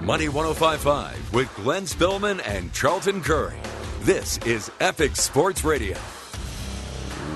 Money 105.5 with Glenn Spillman and Charlton Curry. This is Epic Sports Radio.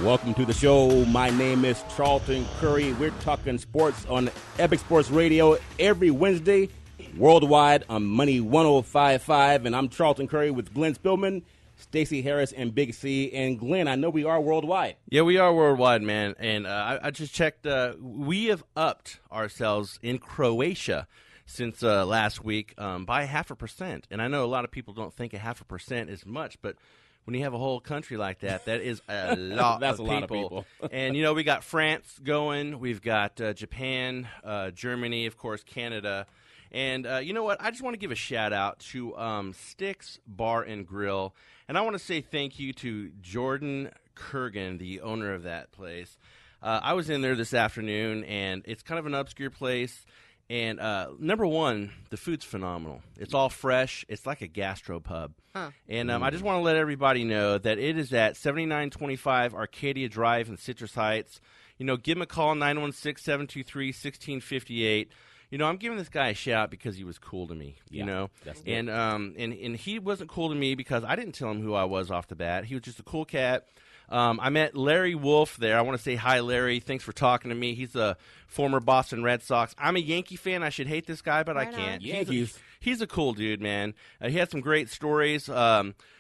Welcome to the show. My name is Charlton Curry. We're talking sports on Epic Sports Radio every Wednesday, worldwide on Money 105.5. And I'm Charlton Curry with Glenn Spillman, Stacey Harris, and Big C. And Glenn, I know we are worldwide. Yeah, we are worldwide, man. And I just checked. We have upped ourselves in Croatia since last week by 0.5%. And I know a lot of people don't think 0.5% is much, but when you have a whole country like that, that is a lot That's of a people. lot of people. And, you know, we got France going. We've got Japan, Germany, of course, Canada. And you know what? I just want to give a shout-out to Sticks Bar and Grill. And I want to say thank you to Jordan Kurgan, the owner of that place. I was in there this afternoon, and it's kind of an obscure place. And number one, the food's phenomenal. It's all fresh. It's like a gastropub. Huh. And I just want to let everybody know that it is at 7925 Arcadia Drive in Citrus Heights. You know, give them a call, 916-723-1658. You know, I'm giving this guy a shout because he was cool to me, you know. And he wasn't cool to me because I didn't tell him who I was off the bat. He was just a cool cat. I met Larry Wolf there. I want to say hi, Larry. Thanks for talking to me. He's a former Boston Red Sox. I'm a Yankee fan. I should hate this guy, but I can't. Yankees. He's a cool dude, man. He had some great stories.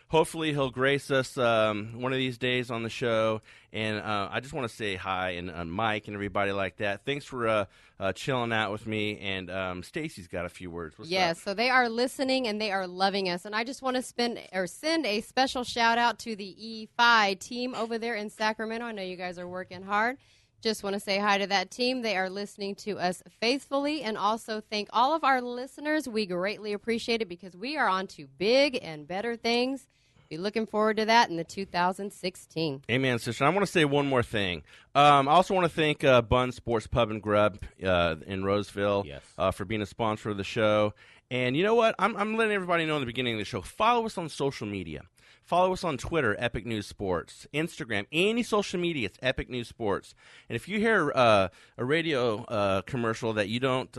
Hopefully he'll grace us one of these days on the show. And I just want to say hi, and Mike and everybody like that. Thanks for chilling out with me. And Stacy's got a few words. What's up? So they are listening and they are loving us. And I just want to send a special shout out to the E5 team over there in Sacramento. I know you guys are working hard. Just want to say hi to that team. They are listening to us faithfully, and also thank all of our listeners. We greatly appreciate it because we are on to big and better things. Be looking forward to that in the 2016. Amen, sister. I want to say one more thing. I also want to thank Bun Sports Pub and Grub in Roseville for being a sponsor of the show. And you know what? I'm letting everybody know in the beginning of the show, follow us on social media. Follow us on Twitter, Epic News Sports, Instagram, any social media, it's Epic News Sports. And if you hear a radio commercial that you don't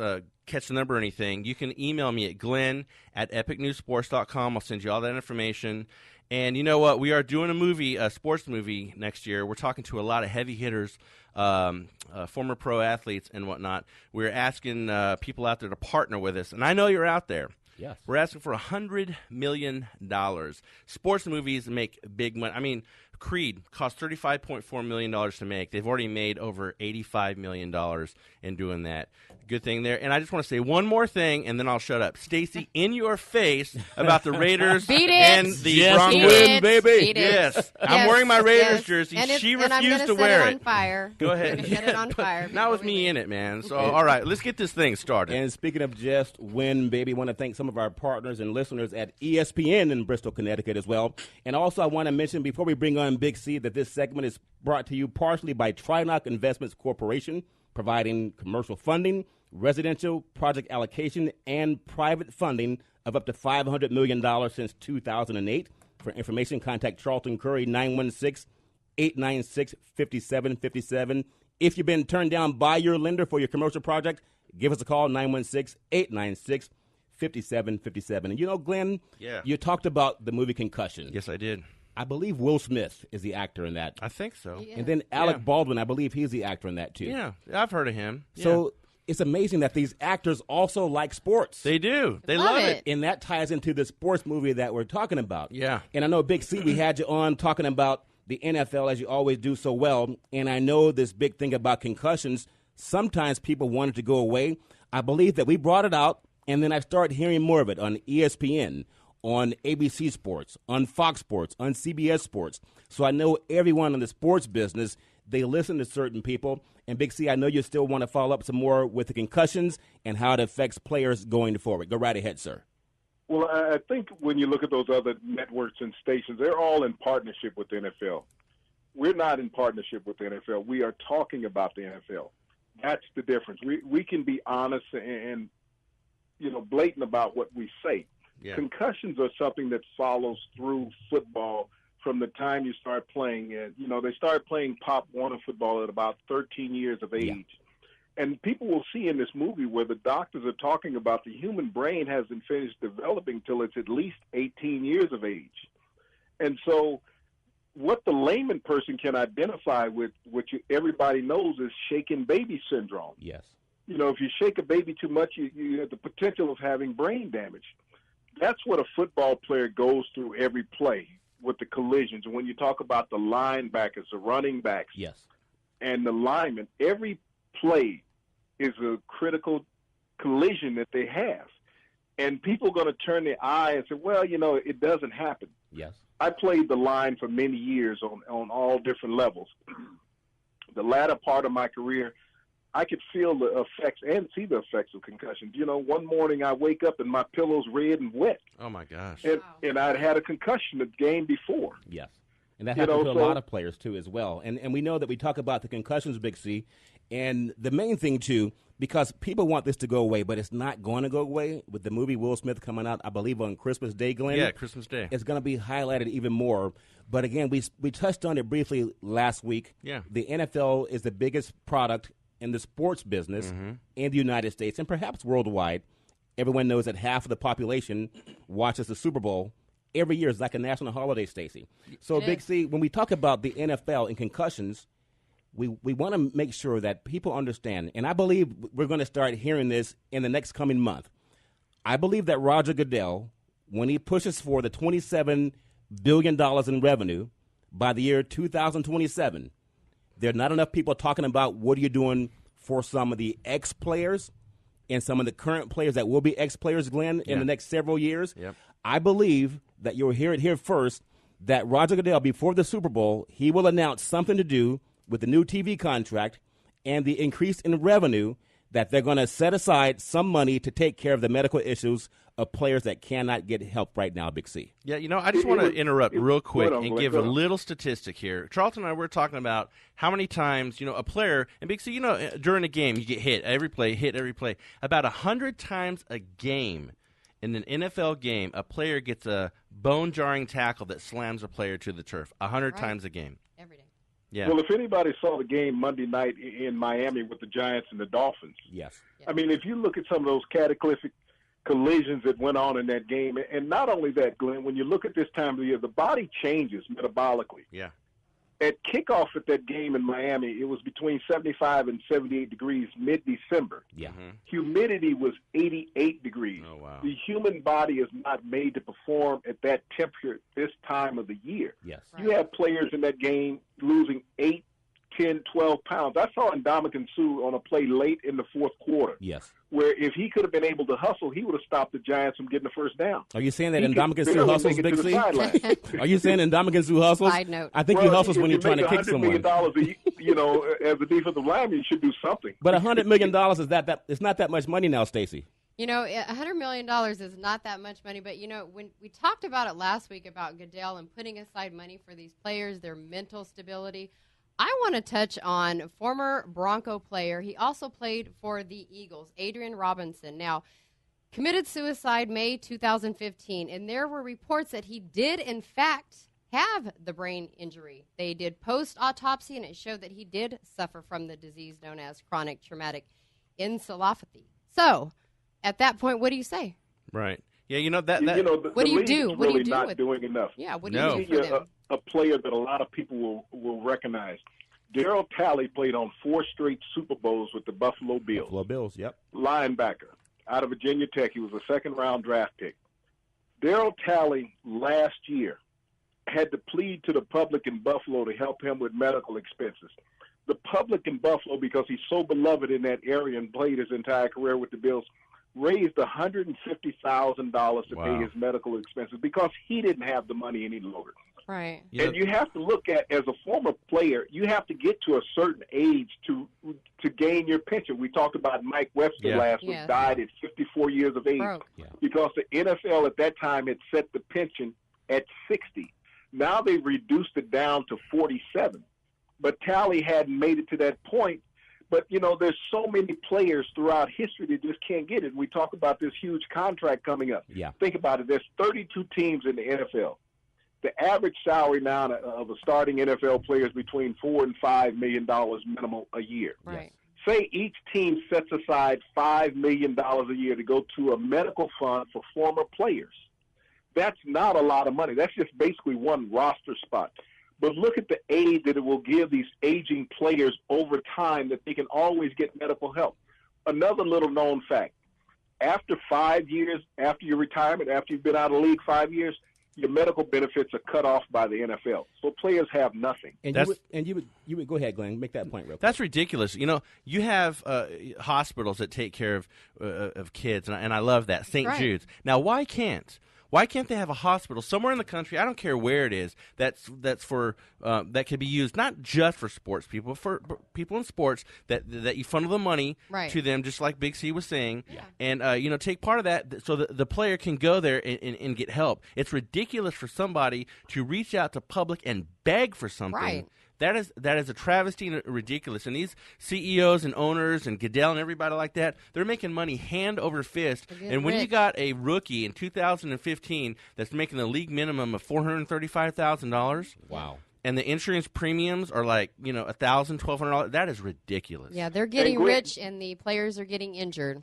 catch the number or anything, you can email me at glenn@epicnewsports.com. I'll send you all that information. And you know what? We are doing a sports movie next year. We're talking to a lot of heavy hitters, former pro athletes and whatnot. We're asking people out there to partner with us. And I know you're out there. Yes. We're asking for $100 million. Sports movies make big money. I mean, Creed cost $35.4 million to make. They've already made over $85 million in doing that. Good thing there. And I just want to say one more thing, and then I'll shut up. Stacy, in your face about the Raiders and the Broncos. Win, baby. Yes. I'm wearing my Raiders jersey. She refused to wear it. On fire. Go ahead. Set it on fire. Not with me in it, man. So, all right, let's get this thing started. And speaking of just win, baby, I want to thank some of our partners and listeners at ESPN in Bristol, Connecticut as well. And also I want to mention before we bring on Big C that this segment is brought to you partially by Trinock Investments Corporation, providing commercial funding, residential project allocation, and private funding of up to $500 million since 2008. For information, contact Charlton Curry, 916-896-5757. If you've been turned down by your lender for your commercial project, give us a call, 916-896-5757. And you know, Glenn, you talked about the movie Concussion. Yes, I did. I believe Will Smith is the actor in that. I think so. Yeah. And then Alec Baldwin, I believe he's the actor in that too. Yeah, I've heard of him. So it's amazing that these actors also like sports. They do. They Love love it. And that ties into the sports movie that we're talking about. Yeah. And I know, Big C, we had you on talking about the NFL, as you always do so well. And I know this big thing about concussions, sometimes people wanted to go away. I believe that we brought it out, and then I started hearing more of it on ESPN, on ABC Sports, on Fox Sports, on CBS Sports. So I know everyone in the sports business, they listen to certain people. And Big C, I know you still want to follow up some more with the concussions and how it affects players going forward. Go right ahead, sir. Well, I think when you look at those other networks and stations, they're all in partnership with the NFL. We're not in partnership with the NFL. We are talking about the NFL. That's the difference. We can be honest and blatant about what we say. Yeah. Concussions are something that follows through football from the time you start playing. They started playing Pop Warner football at about 13 years of age. And people will see in this movie where the doctors are talking about the human brain hasn't finished developing till it's at least 18 years of age. And so what the layman person can identify with, which everybody knows, is shaken baby syndrome. Yes. If you shake a baby too much, you have the potential of having brain damage. That's what a football player goes through every play with the collisions. And when you talk about the linebackers, the running backs, Yes, and the linemen, every play is a critical collision that they have. And people are going to turn their eye and say, well, it doesn't happen. yes, I played the line for many years on all different levels. The latter part of my career, I could feel the effects and see the effects of concussions. One morning I wake up and my pillow's red and wet. Oh, my gosh. And I'd had a concussion the game before. yes. And that happens to a lot of players, too, as well. And we know that we talk about the concussions, Big C, and the main thing, too, because people want this to go away, but it's not going to go away. With the movie Will Smith coming out, I believe, on Christmas Day, Glenn. Yeah, Christmas Day. It's going to be highlighted even more. But, again, we touched on it briefly last week. Yeah. The NFL is the biggest product in the sports business in the United States and perhaps worldwide. Everyone knows that half of the population watches the Super Bowl every year. It's like a national holiday, Stacey. So, Big C, when we talk about the NFL and concussions, we want to make sure that people understand, and I believe we're going to start hearing this in the next coming month. I believe that Roger Goodell, when he pushes for the $27 billion in revenue by the year 2027, there are not enough people talking about what are you doing for some of the ex-players and some of the current players that will be ex-players, Glenn, in the next several years. Yep. I believe that you'll hear it here first, that Roger Goodell, before the Super Bowl, he will announce something to do with the new TV contract and the increase in revenue, that they're going to set aside some money to take care of the medical issues of players that cannot get help right now, Big C. Yeah, I just want to interrupt real quick and give a Glenn. little statistic here. Charlton and I were talking about how many times, a player, and Big C, during a game, you get hit every play. About 100 times a game in an NFL game, a player gets a bone-jarring tackle that slams a player to the turf. 100 times a game. Every day. Yeah. Well, if anybody saw the game Monday night in Miami with the Giants and the Dolphins, Yes. I mean, if you look at some of those cataclysmic collisions that went on in that game, and not only that, Glenn, when you look at this time of the year, the body changes metabolically. Yeah. At kickoff at that game in Miami, it was between 75 and 78 degrees mid-December. Yeah. Humidity was 88 degrees. Oh, wow. The human body is not made to perform at that temperature at this time of the year. Yes. You have players in that game losing 8, 10, 12 pounds. I saw Ndamukong Suh on a play late in the fourth quarter, Yes. where if he could have been able to hustle, he would have stopped the Giants from getting the first down. Are you saying that He could Ndamukong Suh barely hustles, make it Big to the C? sideline. Are you saying Ndamukong Suh hustles? Side note. I think he hustles when you're if trying to make kick $100 million someone. as a defensive lineman, you should do something. But $100 million is that it's not that much money now, Stacey. $100 million is not that much money, but, when we talked about it last week about Goodell and putting aside money for these players, their mental stability, I want to touch on former Bronco player. He also played for the Eagles, Adrian Robinson. Now, committed suicide May 2015, and there were reports that he did, in fact, have the brain injury. They did post-autopsy, and it showed that he did suffer from the disease known as chronic traumatic encephalopathy. So, at that point, what do you say? Right. Yeah, What do you do? What do you really do not with doing enough. Yeah, what do No. you do for them? A player that a lot of people will recognize. Darryl Talley played on 4 straight Super Bowls with the Buffalo Bills. Buffalo Bills, yep. Linebacker out of Virginia Tech. He was a second-round draft pick. Darryl Talley last year had to plead to the public in Buffalo to help him with medical expenses. The public in Buffalo, because he's so beloved in that area and played his entire career with the Bills, raised $150,000 to pay his medical expenses because he didn't have the money any longer. Right. And you have to look at, as a former player, you have to get to a certain age to gain your pension. We talked about Mike Webster last week, died at 54 years of age because the NFL at that time had set the pension at 60. Now they've reduced it down to 47. But Talley hadn't made it to that point. But, there's so many players throughout history that just can't get it. We talk about this huge contract coming up. Yeah. Think about it. There's 32 teams in the NFL. The average salary now of a starting NFL player is between $4 and $5 million minimum a year. Right. Say each team sets aside $5 million a year to go to a medical fund for former players. That's not a lot of money. That's just basically one roster spot. But look at the aid that it will give these aging players over time, that they can always get medical help. Another little known fact, after 5 years, after your retirement, after you've been out of the league 5 years, your medical benefits are cut off by the NFL. So players have nothing. And you would go ahead, Glenn, make that point real quick. That's ridiculous. You know, you have hospitals that take care of kids, and I love that. St. Jude's. Now, why can't they have a hospital somewhere in the country? I don't care where it is. That's for that could be used not just for sports people, for people in sports that you funnel the money to them, just like Big C was saying, and take part of that so the player can go there and get help. It's ridiculous for somebody to reach out to public and beg for something. Right. That is a travesty and ridiculous. And these CEOs and owners and Goodell and everybody like that, they're making money hand over fist. And when you got a rookie in 2015 that's making the league minimum of $435,000, wow, and the insurance premiums are like $1,000, $1,200, that is ridiculous. Yeah, they're getting rich, and the players are getting injured.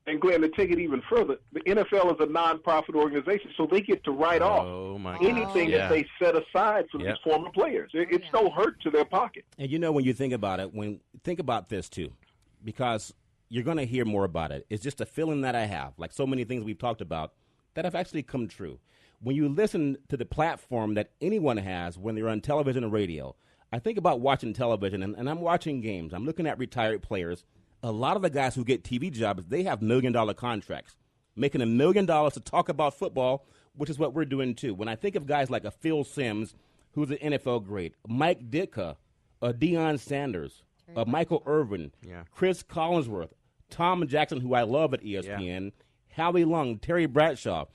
And Glenn, to take it even further, the NFL is a nonprofit organization, so they get to write off anything that they set aside for these former players. It's no hurt to their pocket. And when you think about it, think about this too, because you're going to hear more about it. It's just a feeling that I have, like so many things we've talked about, that have actually come true. When you listen to the platform that anyone has when they're on television and radio, I think about watching television, and I'm watching games. I'm looking at retired players. A lot of the guys who get TV jobs, they have $1 million contracts, making $1 million to talk about football, which is what we're doing too. When I think of guys like a Phil Simms, who's an NFL great, Mike Ditka, Deion Sanders, Michael Irvin, Chris Collinsworth, Tom Jackson, who I love at ESPN, Howie Long, Terry Bradshaw.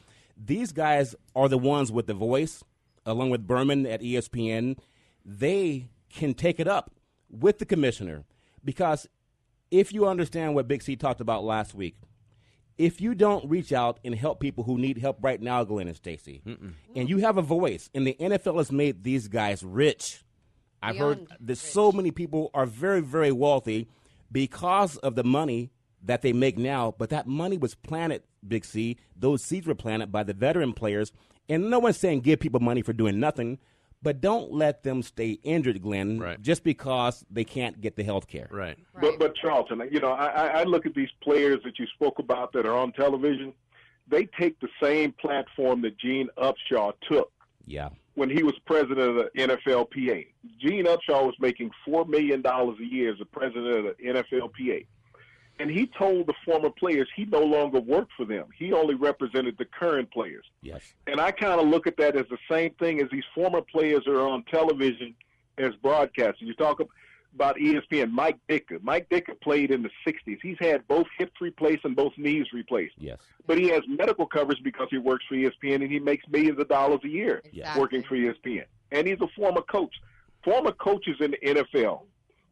These guys are the ones with the voice, along with Berman at ESPN. They can take it up with the commissioner, because if you understand what Big C talked about last week, if you don't reach out and help people who need help right now, Glenn and Stacey, and you have a voice, and the NFL has made these guys rich. I've heard that so many people are very, very wealthy because of the money that they make now, but that money was planted, Big C. Those seeds were planted by the veteran players, and no one's saying give people money for doing nothing, but don't let them stay injured, Glenn, just because they can't get the health care. Right. But Charlton, I look at these players that you spoke about that are on television. They take the same platform that Gene Upshaw took when he was president of the NFLPA. Gene Upshaw was making $4 million a year as the president of the NFLPA. And he told the former players he no longer worked for them. He only represented the current players. Yes. And I kind of look at that as the same thing as these former players are on television as broadcasters. You talk about ESPN, Mike Ditka. Mike Ditka played in the 60s. He's had both hips replaced and both knees replaced. Yes. But he has medical coverage because he works for ESPN, and he makes millions of dollars a year working for ESPN. And he's a former coach. Former coaches in the NFL,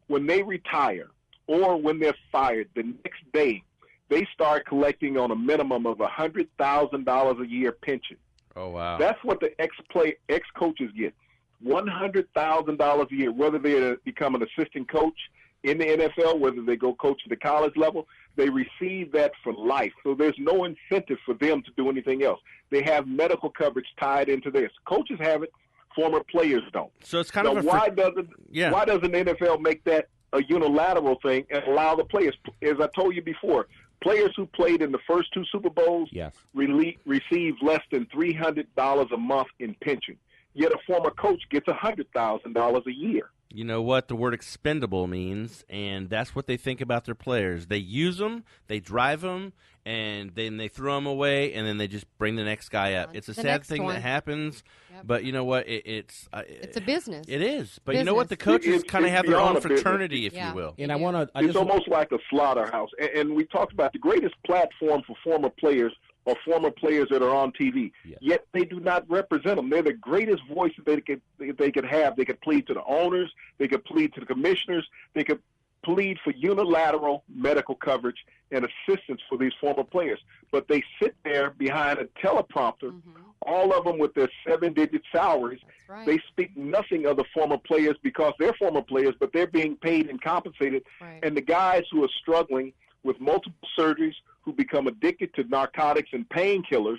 when they retire, or when they're fired, the next day they start collecting on a minimum of $100,000 a year pension. Oh, wow. That's what the ex-coaches get, $100,000 a year, whether they become an assistant coach in the NFL, whether they go coach at the college level, they receive that for life. So there's no incentive for them to do anything else. They have medical coverage tied into this. Coaches have it, former players don't. So it's kind of why doesn't the NFL make that a unilateral thing and allow the players, as I told you before, players who played in the first two Super Bowls received less than $300 a month in pension. Yet a former coach gets $100,000 a year. You know what the word expendable means, and that's what they think about their players. They use them, they drive them, and then they throw them away, and then they just bring the next guy up. It's a sad thing that happens, but you know what? It's a business. It is, but you know what? The coaches kind of have their own fraternity, if you will. And it's almost like a slaughterhouse. And we talked about the greatest platform for former players or former players that are on TV. Yet they do not represent them. They're the greatest voice that they could have. They could plead to the owners. They could plead to the commissioners. They could plead for unilateral medical coverage and assistance for these former players. But they sit there behind a teleprompter all of them with their 7-digit salaries. That's right. They speak nothing of the former players because they're former players, but they're being paid and compensated. Right. And the guys who are struggling with multiple surgeries, who become addicted to narcotics and painkillers,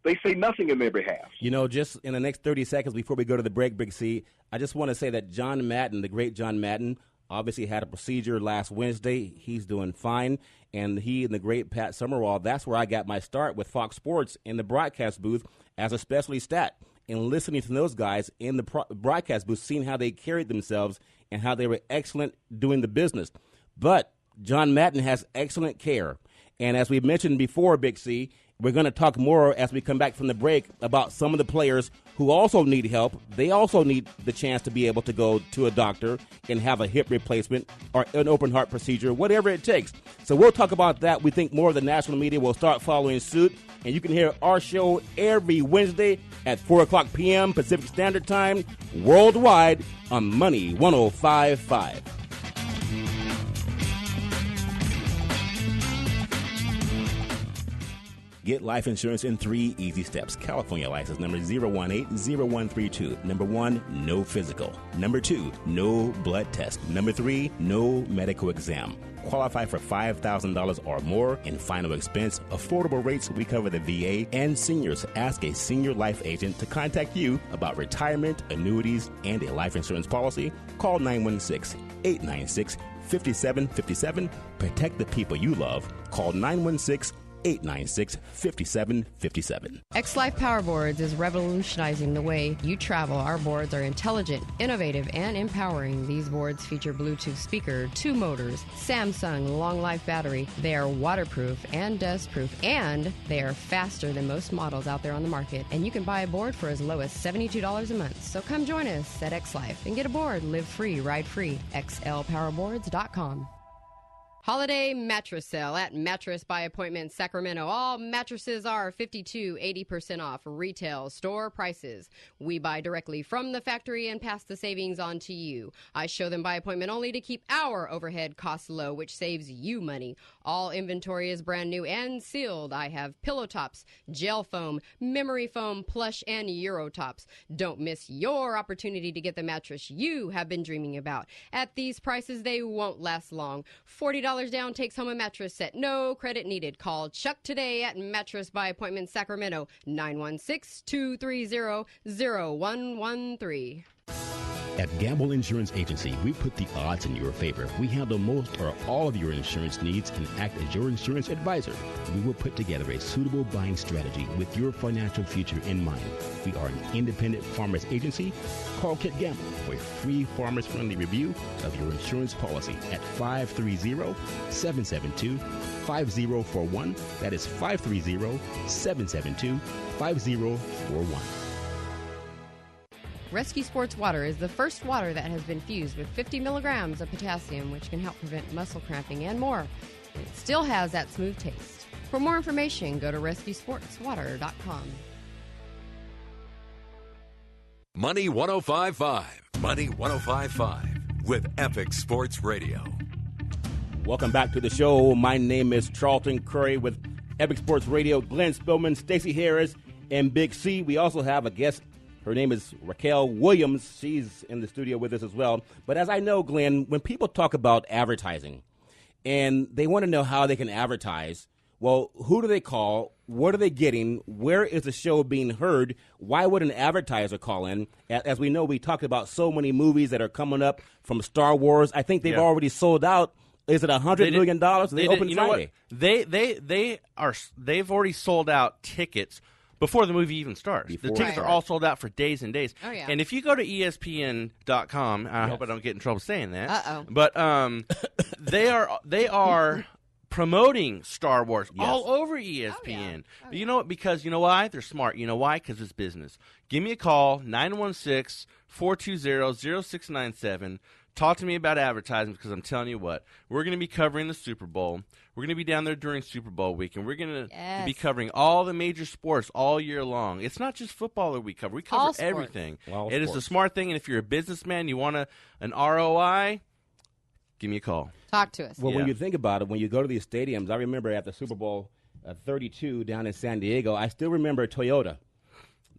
they say nothing in their behalf. You know, just in the next 30 seconds before we go to the break, Big C, I just want to say that John Madden, the great John Madden, obviously had a procedure last Wednesday. He's doing fine. And he and the great Pat Summerall, that's where I got my start with Fox Sports in the broadcast booth as a specialty stat. And listening to those guys in the broadcast booth, seeing how they carried themselves and how they were excellent doing the business. But John Madden has excellent care. And as we mentioned before, Big C, we're going to talk more as we come back from the break about some of the players who also need help. They also need the chance to be able to go to a doctor and have a hip replacement or an open heart procedure, whatever it takes. So we'll talk about that. We think more of the national media will start following suit. And you can hear our show every Wednesday at 4 o'clock p.m. Pacific Standard Time worldwide on Money 105.5. Get life insurance in 3 easy steps. California license number 0180132. Number 1, no physical. Number 2, no blood test. Number 3, no medical exam. Qualify for $5,000 or more in final expense. Affordable rates. We cover the VA and seniors. Ask a senior life agent to contact you about retirement, annuities, and a life insurance policy. Call 916-896-5757. Protect the people you love. Call 916-896-5757. X-Life Power Boards is revolutionizing the way you travel. Our boards are intelligent, innovative, and empowering. These boards feature Bluetooth speaker, 2 motors, Samsung long life battery. They are waterproof and dustproof, and they are faster than most models out there on the market. And you can buy a board for as low as $72 a month. So come join us at X-Life and get a board. Live free, ride free. XLPowerboards.com. Holiday mattress sale at Mattress by Appointment Sacramento. All mattresses are 80% off retail store prices. We buy directly from the factory and pass the savings on to you. I show them by appointment only to keep our overhead costs low, which saves you money. All inventory is brand new and sealed. I have pillow tops, gel foam, memory foam, plush, and Euro tops. Don't miss your opportunity to get the mattress you have been dreaming about. At these prices, they won't last long. $40 down takes home a mattress set. No credit needed. Call Chuck today at Mattress by Appointment Sacramento, 916-230-0113. At Gamble Insurance Agency, we put the odds in your favor. We handle most or all of your insurance needs and act as your insurance advisor. We will put together a suitable buying strategy with your financial future in mind. We are an independent farmers agency. Call Kit Gamble for a free farmers-friendly review of your insurance policy at 530-772-5041. That is 530-772-5041. Rescue Sports Water is the first water that has been fused with 50 milligrams of potassium, which can help prevent muscle cramping and more. It still has that smooth taste. For more information, go to RescueSportsWater.com. Money 105.5. Money 105.5 with Epic Sports Radio. Welcome back to the show. My name is Charlton Curry with Epic Sports Radio. Glenn Spillman, Stacey Harris, and Big C. We also have a guest. Her name is Raquel Williams. She's in the studio with us as well. But as I know, Glenn, when people talk about advertising and they want to know how they can advertise, well, who do they call? What are they getting? Where is the show being heard? Why would an advertiser call in? As we know, we talked about so many movies that are coming up from Star Wars. I think they've already sold out. Is it $100 million? They open Friday. They've already sold out tickets before the movie even starts. The tickets are all sold out for days and days. Oh, yeah. And if you go to ESPN.com, I hope I don't get in trouble saying that. Uh-oh. But they are promoting Star Wars all over ESPN. Oh, yeah. You know what? Because you know why? They're smart. You know why? Because it's business. Give me a call, 916-420-0697. Talk to me about advertising because I'm telling you what, we're going to be covering the Super Bowl. We're going to be down there during Super Bowl week, and we're going to be covering all the major sports all year long. It's not just football that we cover. We cover everything. It is a smart thing, and if you're a businessman, you want an ROI, give me a call. Talk to us. Well, when you think about it, when you go to these stadiums, I remember at the Super Bowl 32 down in San Diego, I still remember Toyota.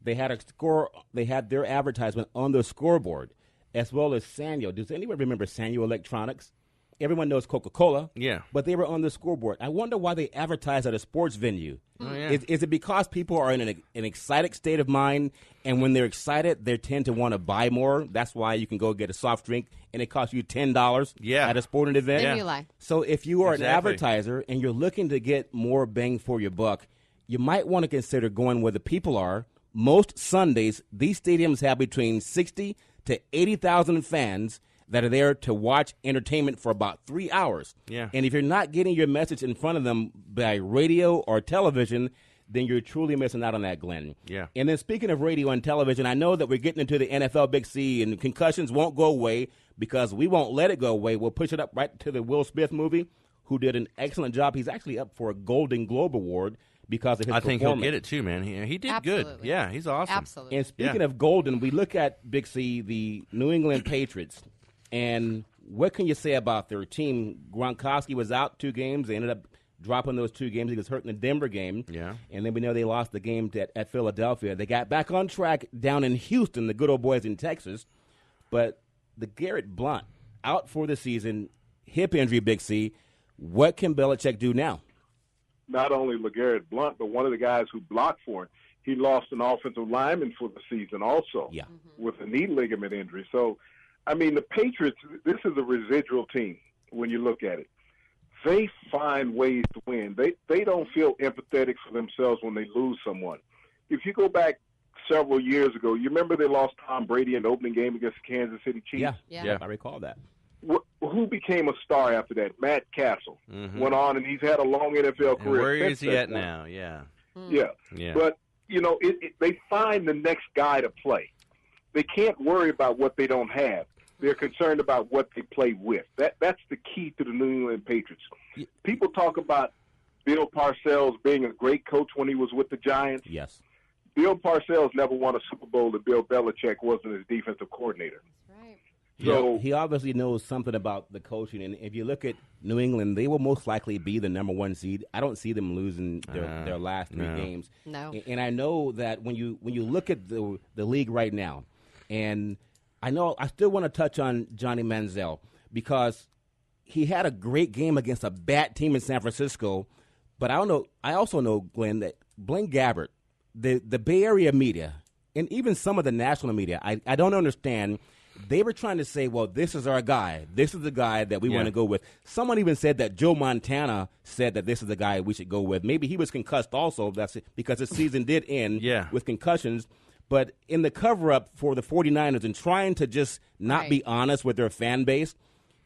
They had a score. They had their advertisement on the scoreboard, as well as Sanyo. Does anyone remember Sanyo Electronics? Everyone knows Coca-Cola. Yeah. But they were on the scoreboard. I wonder why they advertise at a sports venue. Oh, yeah. Is it because people are in an excited state of mind, and when they're excited, they tend to want to buy more? That's why you can go get a soft drink, and it costs you $10 at a sporting event. Stimuli. So if you are Exactly. an advertiser and you're looking to get more bang for your buck, you might want to consider going where the people are. Most Sundays, these stadiums have between 60 to 80,000 fans that are there to watch entertainment for about 3 hours. Yeah. And if you're not getting your message in front of them by radio or television, then you're truly missing out on that, Glenn. Yeah. And then speaking of radio and television, I know that we're getting into the NFL Big C, and concussions won't go away because we won't let it go away. We'll push it up right to the Will Smith movie, who did an excellent job. He's actually up for a Golden Globe Award because of his I think performance. he'll get it too, man. He did Absolutely. good. Yeah, he's awesome. Absolutely. And speaking of Golden, we look at Big C, the New England Patriots, and what can you say about their team? Gronkowski was out 2 games. They ended up dropping those 2 games. He was hurt in the Denver game. Yeah. And then we know they lost the game at Philadelphia. They got back on track down in Houston, the good old boys in Texas. But the Garrett Blount out for the season, hip injury, Big C. What can Belichick do now? Not only LeGarrette Blount, but one of the guys who blocked for him, he lost an offensive lineman for the season also with a knee ligament injury. So, I mean, the Patriots, this is a residual team when you look at it. They find ways to win. They don't feel empathetic for themselves when they lose someone. If you go back several years ago, you remember they lost Tom Brady in the opening game against the Kansas City Chiefs? Yeah, I recall that. Who became a star after that? Matt Castle went on, and he's had a long NFL career. And where is since he that at point. now? Yeah. Yeah. But, you know, they find the next guy to play. They can't worry about what they don't have. They're concerned about what they play with. That's the key to the New England Patriots. People talk about Bill Parcells being a great coach when he was with the Giants. Yes. Bill Parcells never won a Super Bowl if Bill Belichick wasn't his defensive coordinator. That's right. So he obviously knows something about the coaching, and if you look at New England, they will most likely be the number 1 seed. I don't see them losing their last 3 games. No. And I know that when you look at the league right now, and I know I still want to touch on Johnny Manziel because he had a great game against a bad team in San Francisco, but I also know, Glenn, that Blaine Gabbert, the Bay Area media, and even some of the national media, I don't understand. They were trying to say, well, this is our guy. This is the guy that we want to go with. Someone even said that Joe Montana said that this is the guy we should go with. Maybe he was concussed also. That's it, because his season did end with concussions. But in the cover-up for the 49ers and trying to just not be honest with their fan base,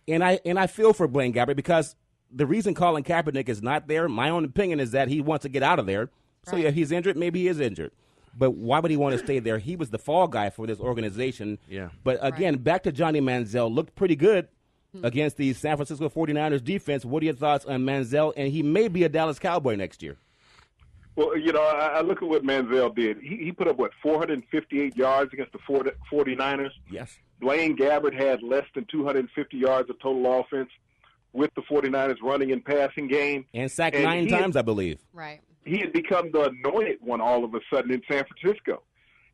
and I feel for Blaine Gabbert because the reason Colin Kaepernick is not there, my own opinion is that he wants to get out of there. So, yeah, he's injured. Maybe he is injured. But why would he want to stay there? He was the fall guy for this organization. Yeah. But, again, back to Johnny Manziel. Looked pretty good against the San Francisco 49ers defense. What are your thoughts on Manziel? And he may be a Dallas Cowboy next year. Well, you know, I look at what Manziel did. He put up, 458 yards against the 49ers? Yes. Blaine Gabbert had less than 250 yards of total offense with the 49ers running and passing game. And sacked 9 times, I believe. Right. He had become the anointed one all of a sudden in San Francisco.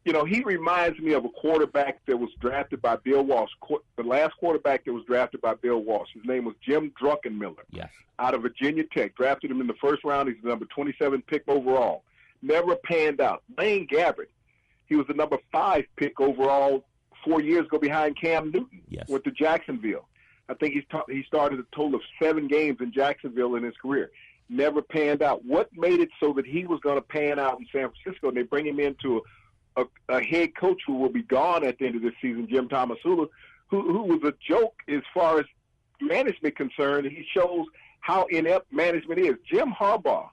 You know, he reminds me of a quarterback that was drafted by Bill Walsh, the last quarterback that was drafted by Bill Walsh. His name was Jim Druckenmiller. Yes. Out of Virginia Tech. Drafted him in the first round. He's the number 27 pick overall. Never panned out. Blaine Gabbert, he was the number 5 pick overall 4 years ago behind Cam Newton. Yes. Went to Jacksonville. I think he started a total of 7 games in Jacksonville in his career. Never panned out. What made it so that he was going to pan out in San Francisco? And they bring him into a head coach who will be gone at the end of this season, Jim Tomsula, who was a joke as far as management concerned. He shows how inept management is. Jim Harbaugh,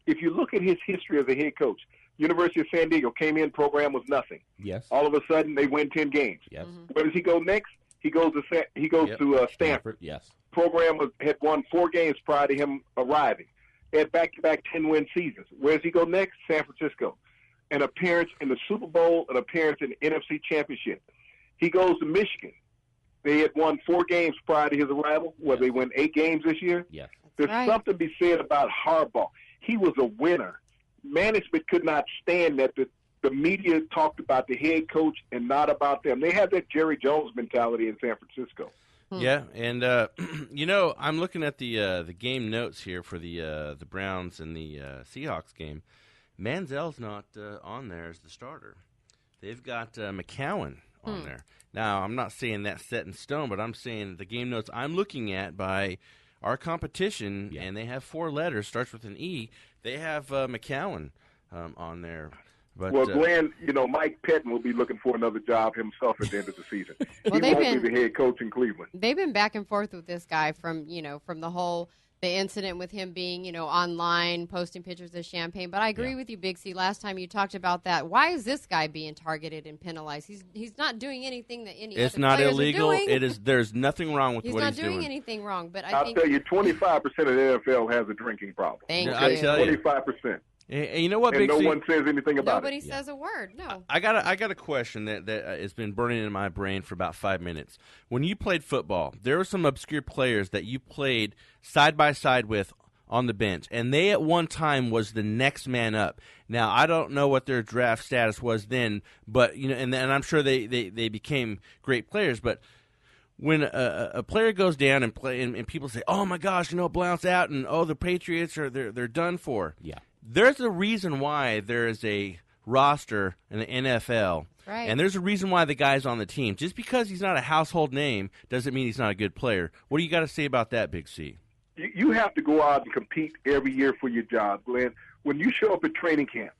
if you look at his history as a head coach, University of San Diego came in, program was nothing. Yes. All of a sudden, they win 10 games. Yes. Where does he go next? He goes to Stanford. Yes. Program had won 4 games prior to him arriving. They had back-to-back 10-win seasons. Where does he go next? San Francisco. An appearance in the Super Bowl, an appearance in the NFC Championship. He goes to Michigan. They had won 4 games prior to his arrival. They win 8 games this year? Yes. There's something to be said about Harbaugh. He was a winner. Management could not stand that the media talked about the head coach and not about them. They have that Jerry Jones mentality in San Francisco. Yeah, and I'm looking at the game notes here for the Browns and the Seahawks game. Manziel's not on there as the starter. They've got McCown on there. Now, I'm not saying that's set in stone, but I'm saying the game notes I'm looking at by our competition, and they have 4 letters, starts with an E. They have McCown on there. But, well, Glenn, Mike Pettin will be looking for another job himself at the end of the season. Well, he won't be the head coach in Cleveland. They've been back and forth with this guy from the incident with him being, online, posting pictures of champagne. But I agree with you, Big C. Last time you talked about that. Why is this guy being targeted and penalized? He's not doing anything that any it's other not players illegal. are doing. It is. There's nothing wrong with He's what not he's doing doing. anything wrong. But I'll tell you, 25% of the NFL has a drinking problem. Thank you. I tell you. 25%. And you know what, And Big no C? one says anything about Nobody it. says a word. No. I got a question that has been burning in my brain for about 5 minutes. When you played football, there were some obscure players that you played side by side with on the bench, and they at one time was the next man up. Now, I don't know what their draft status was then, but and I'm sure they became great players. But when a player goes down and play, and people say, "Oh my gosh, Blount's out," and "Oh, the Patriots they're done for." Yeah. There's a reason why there is a roster in the NFL, Right. and there's a reason why the guy's on the team. Just because he's not a household name doesn't mean he's not a good player. What do you got to say about that, Big C? You have to go out and compete every year for your job, Glenn. When you show up at training camp,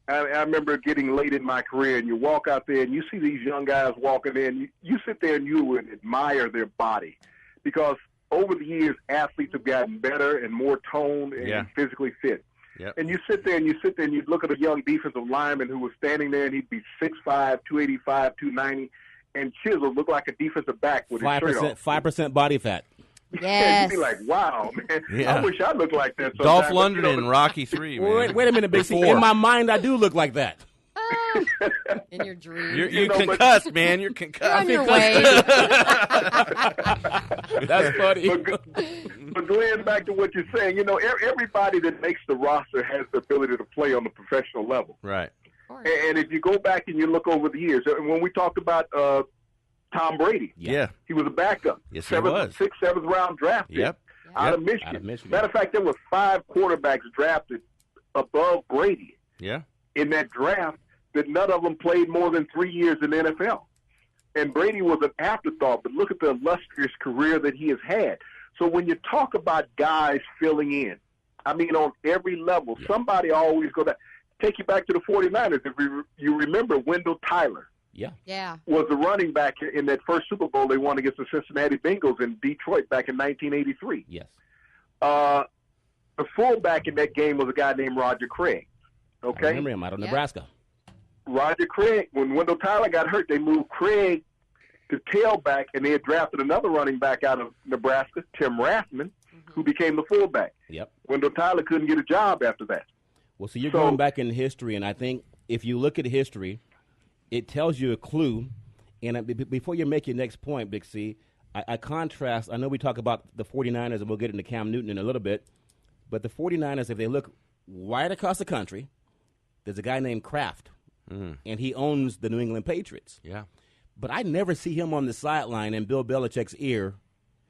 I remember getting late in my career, and you walk out there and you see these young guys walking in. You sit there and you would admire their body, because over the years, athletes have gotten better and more toned and physically fit. Yep. And you sit there and you'd look at a young defensive lineman who was standing there, and he'd be 6'5", 285, 290, and chiseled, looked like a defensive back with his shirt off. 5% body fat. And Yes. you'd be like, wow, man, Yeah. I wish I looked like that sometimes. Dolph But, Lundgren in Rocky 3, man. Wait a minute, Big C. Before. In my mind, I do look like that. In your dreams. You're but- concussed, man. You're You're concussed. on your way. That's funny. But Glenn, back to what you're saying, everybody that makes the roster has the ability to play on the professional level. Right. And if you go back and you look over the years, when we talked about Tom Brady, Yeah. he was a backup. Yes, he was. Sixth, seventh round draft pick Yep. out of Michigan. Out of Michigan. Matter of fact, there were 5 quarterbacks drafted above Brady Yeah. in that draft that none of them played more than 3 years in the NFL. And Brady was an afterthought, but look at the illustrious career that he has had. So when you talk about guys filling in, I mean, on every level, somebody always go back. Take you back to the 49ers. If you remember, Wendell Tyler Yeah. was the running back in that first Super Bowl they won against the Cincinnati Bengals in Detroit back in 1983. Yes. The fullback in that game was a guy named Roger Craig. I Okay? remember him out of Yeah. Nebraska. Roger Craig, when Wendell Tyler got hurt, they moved Craig to tailback, and they had drafted another running back out of Nebraska, Tim Rathman, who became the fullback. Yep. Wendell Tyler couldn't get a job after that. Well, so you're So- going back in history, and I think if you look at history, it tells you a clue. And before you make your next point, Big C, I contrast. I know we talk about the 49ers, and we'll get into Cam Newton in a little bit. But the 49ers, if they look right across the country, there's a guy named Kraft, and he owns the New England Patriots. Yeah. But I never see him on the sideline in Bill Belichick's ear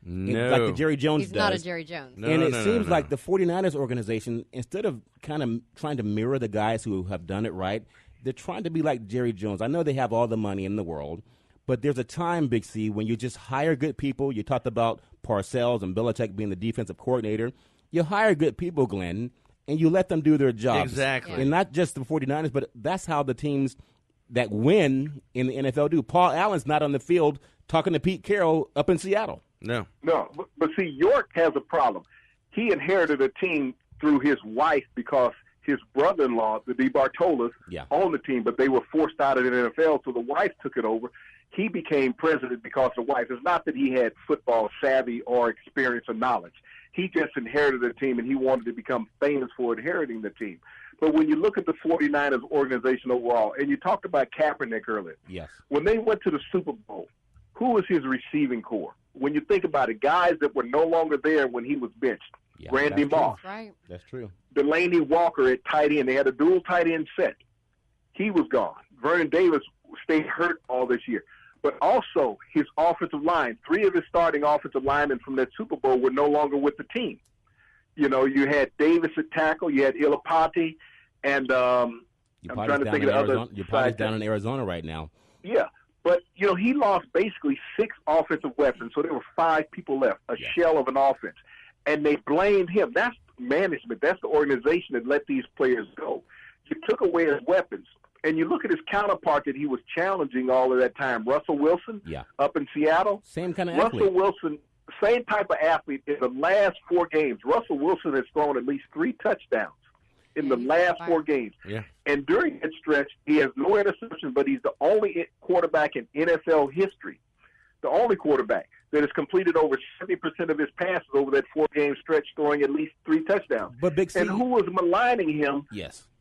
No. like the Jerry Jones He's does. not a Jerry Jones. No, and no, it no, seems no. like the 49ers organization, instead of kind of trying to mirror the guys who have done it right, they're trying to be like Jerry Jones. I know they have all the money in the world, but there's a time, Big C, when you just hire good people. You talked about Parcells and Belichick being the defensive coordinator. You hire good people, Glenn, and you let them do their jobs. Exactly. And not just the 49ers, but that's how the teams that win in the NFL do. Paul Allen's not on the field talking to Pete Carroll up in Seattle. No. No, but see, York has a problem. He inherited a team through his wife because his brother-in-law, the DeBartolas, owned the team, but they were forced out of the NFL, so the wife took it over. He became president because of the wife. It's not that he had football savvy or experience or knowledge. He just inherited a team, and he wanted to become famous for inheriting the team. But when you look at the 49ers organization overall, and you talked about Kaepernick earlier, Yes. when they went to the Super Bowl, who was his receiving core? When you think about it, guys that were no longer there when he was benched. Yeah, Randy that's true. Moss, Right. That's true. Delaney Walker at tight end. They had a dual tight end set. he was gone. Vernon Davis stayed hurt all this year. But also his offensive line, 3 of his starting offensive linemen from that Super Bowl were no longer with the team. You know, you had Davis at tackle, you had Ilapati, and I'm trying to think of the other. You're down in Arizona right now. Yeah, but, you know, he lost basically 6 offensive weapons, so there were 5 people left, a shell of an offense. And they blamed him. That's management. That's the organization that let these players go. You took away his weapons. And you look at his counterpart that he was challenging all of that time, Russell Wilson, up in Seattle. Same kind of Russell athlete. Wilson, same type of athlete. In the last 4 games, Russell Wilson has thrown at least 3 touchdowns in the last 4 games. Yeah. And during that stretch, he has no interceptions, but he's the only quarterback in NFL history, the only quarterback that has completed over 70% of his passes over that 4-game stretch, throwing at least 3 touchdowns. But Big C, and who was maligning him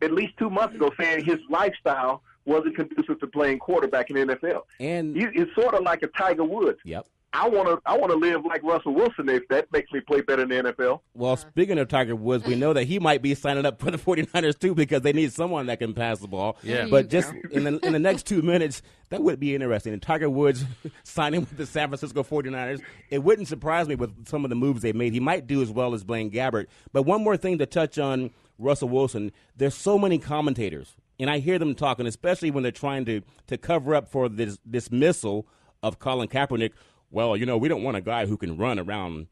at least 2 months ago, saying his lifestyle wasn't conducive to playing quarterback in the NFL. And it's sort of like a Tiger Woods. Yep. I want to live like Russell Wilson if that makes me play better in the NFL. Well, speaking of Tiger Woods, we know that he might be signing up for the 49ers too because they need someone that can pass the ball. Yeah. But just in the next 2 minutes, that would be interesting. And Tiger Woods signing with the San Francisco 49ers, it wouldn't surprise me with some of the moves they made. He might do as well as Blaine Gabbert. But one more thing to touch on Russell Wilson, there's so many commentators, and I hear them talking, especially when they're trying to cover up for this dismissal of Colin Kaepernick. Well, you know, we don't want a guy who can run around.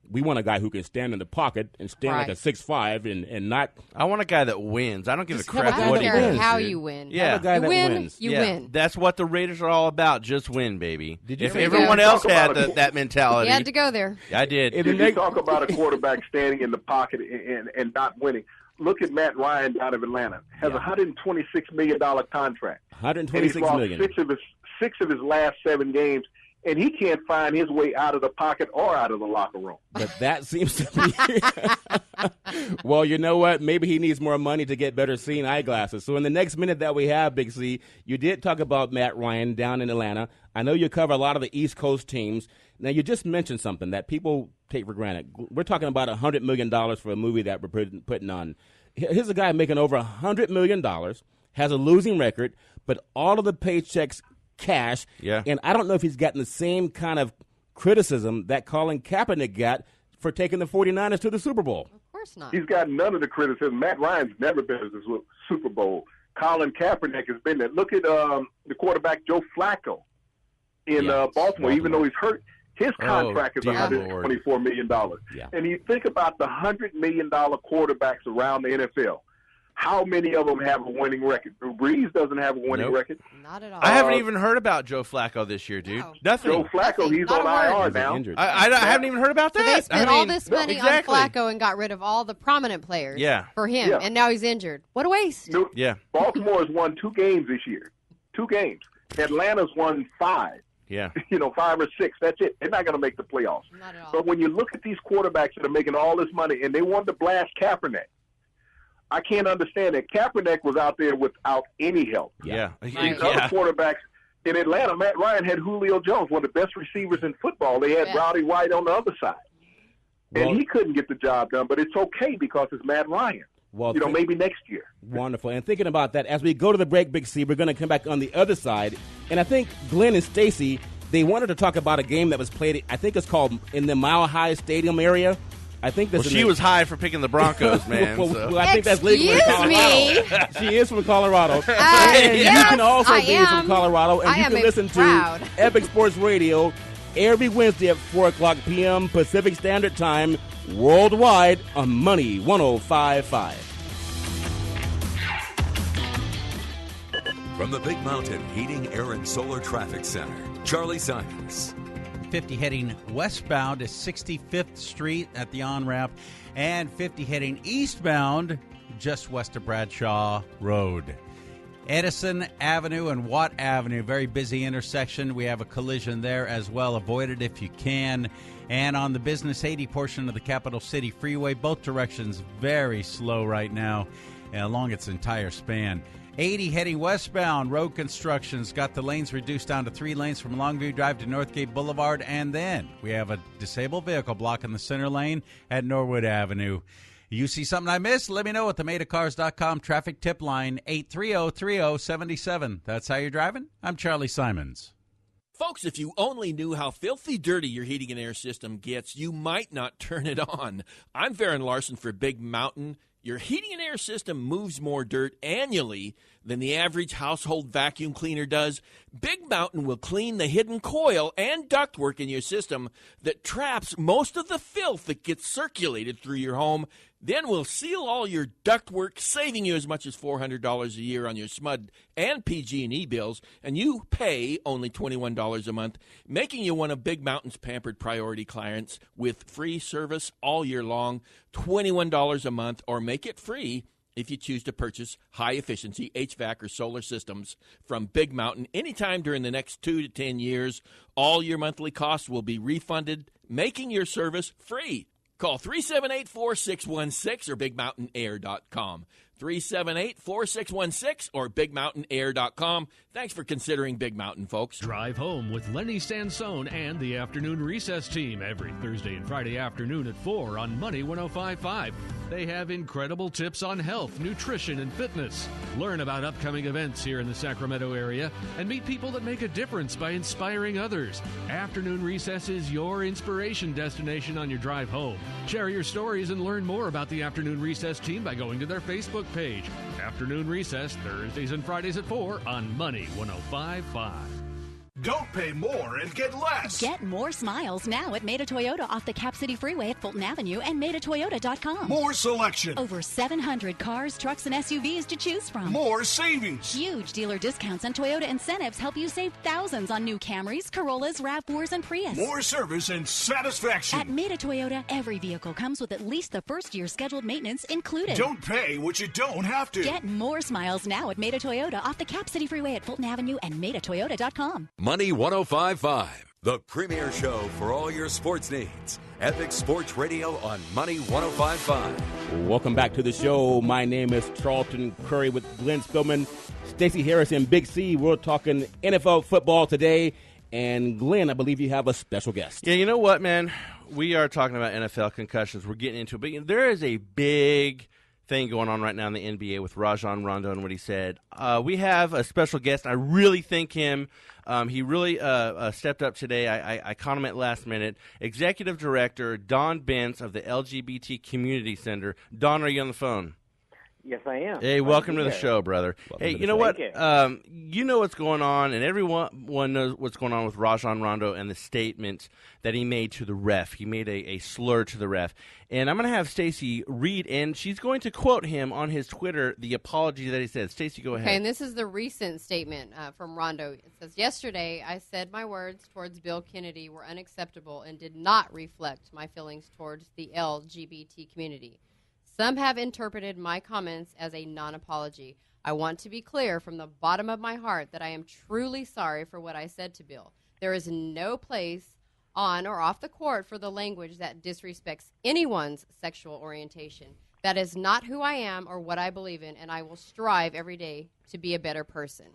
We want a guy who can stand in the pocket and stand like a 6'5" and not. I want a guy that wins. I don't give a have crap a guy what that he wins, wins. how dude. you win. Yeah. Have a guy you that win, wins. you Yeah. win. That's what the Raiders are all about. Just win, baby. Did you If say everyone that? else Talk had about that mentality. You had to go there. I did. If If you talk about a quarterback standing in the pocket and not winning, look at Matt Ryan down in Atlanta. Has a $126 million contract. And he's $126 lost million. six of his last 7 games, and he can't find his way out of the pocket or out of the locker room. But that seems to be – well, you know what? Maybe he needs more money to get better seeing eyeglasses. So in the next minute that we have, Big C, you did talk about Matt Ryan down in Atlanta. I know you cover a lot of the East Coast teams. Now, you just mentioned something that people take for granted. We're talking about $100 million for a movie that we're putting on. Here's a guy making over $100 million, has a losing record, but all of the paychecks cash. Yeah. And I don't know if he's gotten the same kind of criticism that Colin Kaepernick got for taking the 49ers to the Super Bowl. Of course not. He's got none of the criticism. Matt Ryan's never been to the Super Bowl. Colin Kaepernick has been there. Look at the quarterback Joe Flacco in Baltimore. Even though he's hurt, his contract is $124 million. Yeah. And you think about the $100 million quarterbacks around the NFL. How many of them have a winning record? Drew Brees doesn't have a winning record. Not at all. I haven't even heard about Joe Flacco this year, dude. No. Nothing. Joe Flacco, he's Not a on word. IR now. Injured. I haven't even heard about So that. they spent all this money exactly. on Flacco and got rid of all the prominent players for him, Yeah. and now he's injured. What a waste. No, Yeah. Baltimore has won 2 games this year. 2 games. Atlanta's won 5. Yeah. 5 or 6. That's it. They're not going to make the playoffs. Not at all. But when you look at these quarterbacks that are making all this money, and they wanted to blast Kaepernick, I can't understand it. Kaepernick was out there without any help. Yeah. These Yeah. other quarterbacks in Atlanta, Matt Ryan had Julio Jones, one of the best receivers in football. They had Rowdy White on the other side. Well- And he couldn't get the job done, but it's okay because it's Matt Ryan. Well, Maybe next year. Wonderful. And thinking about that, as we go to the break, Big C, we're going to come back on the other side. And I think Glenn and Stacy, they wanted to talk about a game that was played, I think it's called in the Mile High Stadium area. I think that's She was high for picking the Broncos, man. well, I think that's legal in Excuse Colorado. She is from Colorado. And yes, you can also I be am. from Colorado. And I you am can listen proud. to Epic Sports Radio every Wednesday at 4 o'clock p.m. Pacific Standard Time, worldwide on Money 105.5. From the Big Mountain Heating, Air, and Solar Traffic Center, Charlie Simons. 50 heading westbound to 65th Street at the on-ramp, and 50 heading eastbound just west of Bradshaw Road. Edison Avenue and Watt Avenue, very busy intersection. We have a collision there as well. Avoid it if you can. And on the Business 80 portion of the Capital City Freeway, both directions very slow right now along its entire span. 80 heading westbound, road construction's got the lanes reduced down to 3 lanes from Longview Drive to Northgate Boulevard, and then we have a disabled vehicle blocking the center lane at Norwood Avenue. You see something I missed? Let me know at the MaidaCars.com traffic tip line 830-3077. That's how you're driving? I'm Charlie Simons. Folks, if you only knew how filthy dirty your heating and air system gets, you might not turn it on. I'm Farron Larson for Big Mountain. Your heating and air system moves more dirt annually than the average household vacuum cleaner does. Big Mountain will clean the hidden coil and ductwork in your system that traps most of the filth that gets circulated through your home. Then we'll seal all your ductwork, saving you as much as $400 a year on your SMUD and PG&E bills, and you pay only $21 a month, making you one of Big Mountain's pampered priority clients with free service all year long, $21 a month, or make it free if you choose to purchase high-efficiency HVAC or solar systems from Big Mountain anytime during the next 2 to 10 years. All your monthly costs will be refunded, making your service free. Call 378-4616 or BigMountainAir.com. 378-4616 or BigMountainAir.com. Thanks for considering Big Mountain, folks. Drive home with Lenny Sansone and the Afternoon Recess Team every Thursday and Friday afternoon at 4 on Money 105.5. They have incredible tips on health, nutrition, and fitness. Learn about upcoming events here in the Sacramento area and meet people that make a difference by inspiring others. Afternoon Recess is your inspiration destination on your drive home. Share your stories and learn more about the Afternoon Recess Team by going to their Facebook page. Afternoon Recess, Thursdays and Fridays at 4 on Money 105.5. Don't pay more and get less. Get more smiles now at Maida Toyota off the Cap City Freeway at Fulton Avenue and MaidaToyota.com. More selection. Over 700 cars, trucks, and SUVs to choose from. More savings. Huge dealer discounts and Toyota incentives help you save thousands on new Camrys, Corollas, RAV4s, and Prius. More service and satisfaction. At Maida Toyota, every vehicle comes with at least the first year's scheduled maintenance included. Don't pay what you don't have to. Get more smiles now at Maida Toyota off the Cap City Freeway at Fulton Avenue and MaidaToyota.com. Money 105.5, the premier show for all your sports needs. Epic Sports Radio on Money 105.5. Welcome back to the show. My name is Charlton Curry with Glenn Spillman, Stacey Harris, and Big C. We're talking NFL football today. And Glenn, I believe you have a special guest. Yeah, you know what, man? We are talking about NFL concussions. We're getting into it. But there is a big thing going on right now in the NBA with Rajon Rondo and what he said. We have a special guest. I really thank him. He really stepped up today. I caught him at last minute. Executive Director Don Bentz of the LGBT Community Center. Don, are you on the phone? Yes, I am. Hey, welcome to the show, brother. Hey, you know what? You know what's going on, and everyone knows what's going on with Rajon Rondo and the statement that he made to the ref. He made a slur to the ref. And I'm going to have Stacey read, and she's going to quote him on his Twitter, the apology that he said. Stacey, go ahead. Okay, and this is the recent statement from Rondo. It says, yesterday I said my words towards Bill Kennedy were unacceptable and did not reflect my feelings towards the LGBT community. Some have interpreted my comments as a non-apology. I want to be clear from the bottom of my heart that I am truly sorry for what I said to Bill. There is no place on or off the court for the language that disrespects anyone's sexual orientation. That is not who I am or what I believe in, and I will strive every day to be a better person.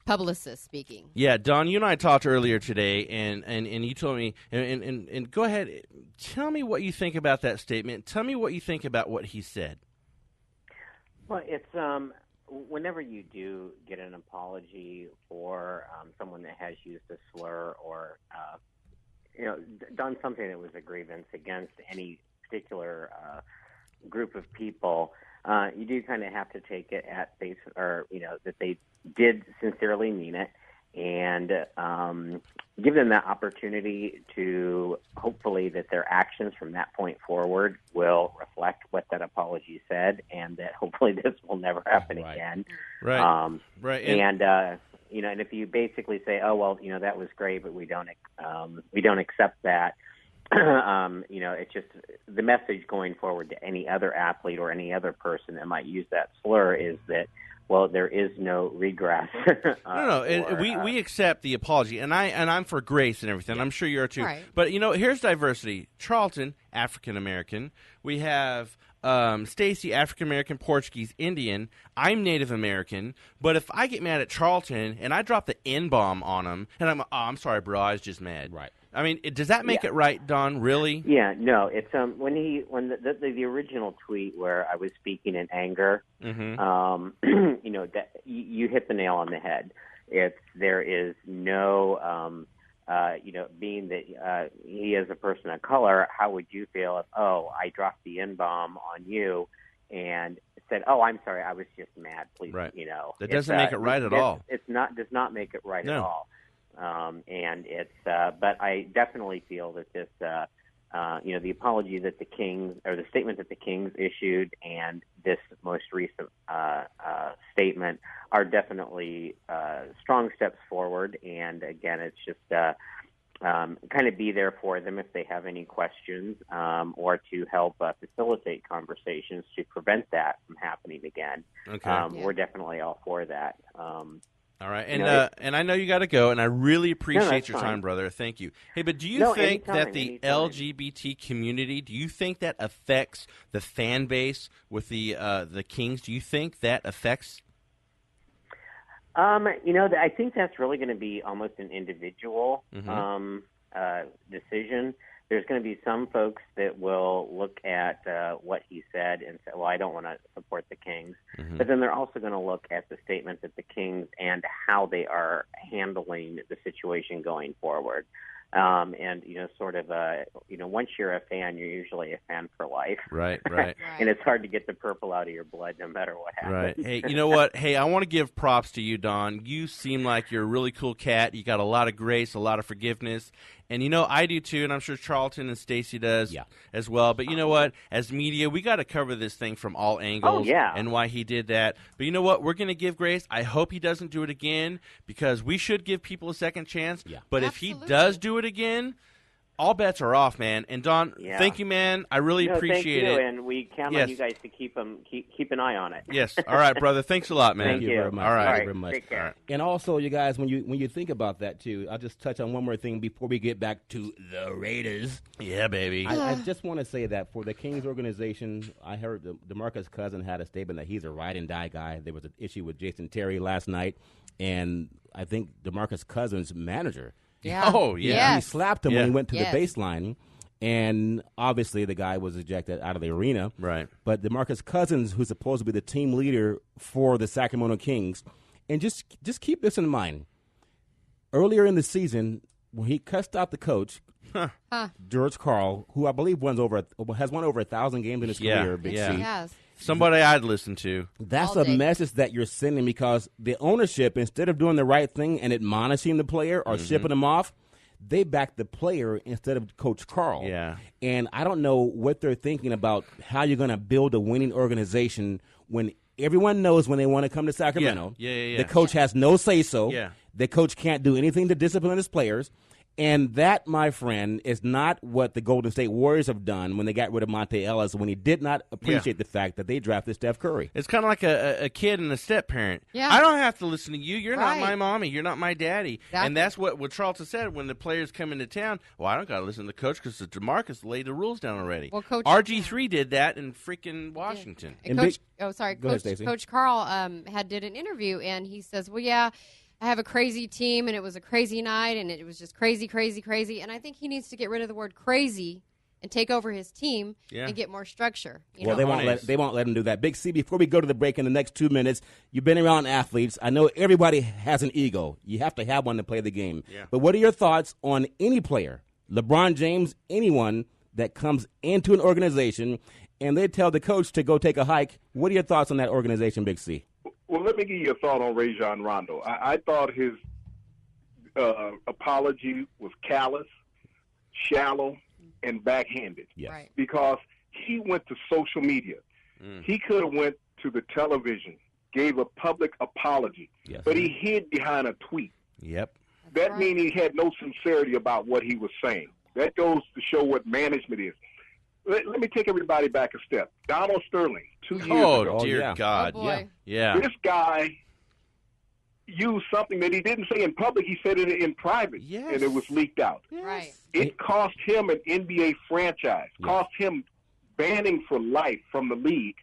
Publicist speaking. Yeah, Don, you and I talked earlier today, and you told me, and go ahead, tell me what you think about that statement. Tell me what you think about what he said. Well, it's whenever you do get an apology for someone that has used a slur or done something that was a grievance against any particular group of people, you do kind of have to take it at face, or that they did sincerely mean it, and give them that opportunity to hopefully that their actions from that point forward will reflect what that apology said, and that hopefully this will never happen again. Right. Right. And and if you basically say, oh well, that was great, but we don't accept that. It's just the message going forward to any other athlete or any other person that might use that slur is that, well, there is no regress. We accept the apology, and I'm for grace and everything. Yeah. I'm sure you are too. Right. But here's diversity. Charlton, African American. We have Stacy, African American, Portuguese, Indian. I'm Native American. But if I get mad at Charlton and I drop the N-bomb on him, and I'm sorry, bro, I was just mad. Right. I mean, does that make it right, Don? Really? Yeah, no. It's when the original tweet where I was speaking in anger. Mm-hmm. You know, that you hit the nail on the head. There is no you know, being that he is a person of color, how would you feel if I dropped the N-bomb on you and said, I'm sorry, I was just mad, please, right. you know. That doesn't make it right at all. Does not make it right No. at all. And it's, but I definitely feel that this, you know, the apology that the Kings, or the statement that the Kings issued, and this most recent statement are definitely strong steps forward. And again, it's just kind of be there for them if they have any questions, or to help facilitate conversations to prevent that from happening again. Okay. We're definitely all for that. All right, You and know, and I know you got to go, and I really appreciate that's your fine. time, brother. Thank you. Hey, but do you No, think that anytime, the anytime. LGBT community, do you think that affects the fan base with the Kings? Do you think that affects? You know, I think that's really going to be almost an individual decision. There's going to be some folks that will look at what he said and say, well, I don't want to support the Kings. Mm-hmm. But then they're also going to look at the statement that the Kings and how they are handling the situation going forward. And, you know, sort of, you know, once you're a fan, you're usually a fan for life. Right, right. And it's hard to get the purple out of your blood no matter what happens. Right. Hey, you know what? Hey, I want to give props to you, Don. You seem like you're a really cool cat. You got a lot of grace, a lot of forgiveness. And, you know, I do too, and I'm sure Charlton and Stacy does as well. But you know what? As media, we got to cover this thing from all angles and why he did that. But you know what? We're going to give grace. I hope he doesn't do it again, because we should give people a second chance. Yeah. But if he does do it again, all bets are off, man. And Don, thank you, man. I really appreciate thank you, it. and we count on you guys to keep an eye on it. Yes. All right, brother. Thanks a lot, man. Thank you very much. All right. Thank you very much. Take care. And also, you guys, when you think about that too, I'll just touch on one more thing before we get back to the Raiders. Yeah, baby. I just want to say that for the Kings organization, I heard DeMarcus Cousins had a statement that he's a ride and die guy. There was an issue with Jason Terry last night, and I think DeMarcus Cousins' manager. Yeah. Oh, yeah. He slapped him when he went to the baseline. And obviously the guy was ejected out of the arena. Right. But DeMarcus Cousins, who's supposed to be the team leader for the Sacramento Kings, and just keep this in mind. Earlier in the season, when he cussed out the coach, George Karl, who I believe has won over 1,000 games in his career, Big C. He has. Somebody I'd listen to. That's All a day. message that you're sending, because the ownership, instead of doing the right thing and admonishing the player or shipping him off, they back the player instead of Coach Karl. Yeah. And I don't know what they're thinking about how you're going to build a winning organization when everyone knows when they want to come to Sacramento. Yeah. The coach has no say-so. Yeah. The coach can't do anything to discipline his players. And that, my friend, is not what the Golden State Warriors have done when they got rid of Monte Ellis, when he did not appreciate the fact that they drafted Steph Curry. It's kind of like a kid and a step-parent. Yeah. I don't have to listen to you. You're not Right. my mommy. You're not my daddy. Exactly. And that's what Charlton said when the players come into town. Well, I don't got to listen to the coach because DeMarcus laid the rules down already. Well, Coach- RG3 did that in freaking Washington. And And Coach, Go ahead, Stacey. Coach Karl did an interview, and he says, well, yeah, I have a crazy team, and it was a crazy night, and it was just crazy, crazy, crazy. And I think he needs to get rid of the word crazy and take over his team and get more structure. Well, they won't let him do that. Big C, before we go to the break in the next 2 minutes, you've been around athletes. I know everybody has an ego. You have to have one to play the game. Yeah. But what are your thoughts on any player, LeBron James, anyone that comes into an organization and they tell the coach to go take a hike? What are your thoughts on that organization, Big C? Well, let me give you a thought on Rajon Rondo. I thought his apology was callous, shallow, and backhanded. Yes. Right. Because he went to social media. He could have went to the television, gave a public apology, but he hid behind a tweet. Yep. That means he had no sincerity about what he was saying. That goes to show what management is. Let me take everybody back a step. Donald Sterling, 2 years ago. Oh, dear God. Oh, boy. Yeah. This guy used something that he didn't say in public. He said it in private, Yes. and it was leaked out. Right. It cost him an NBA franchise, cost him banning for life from the league.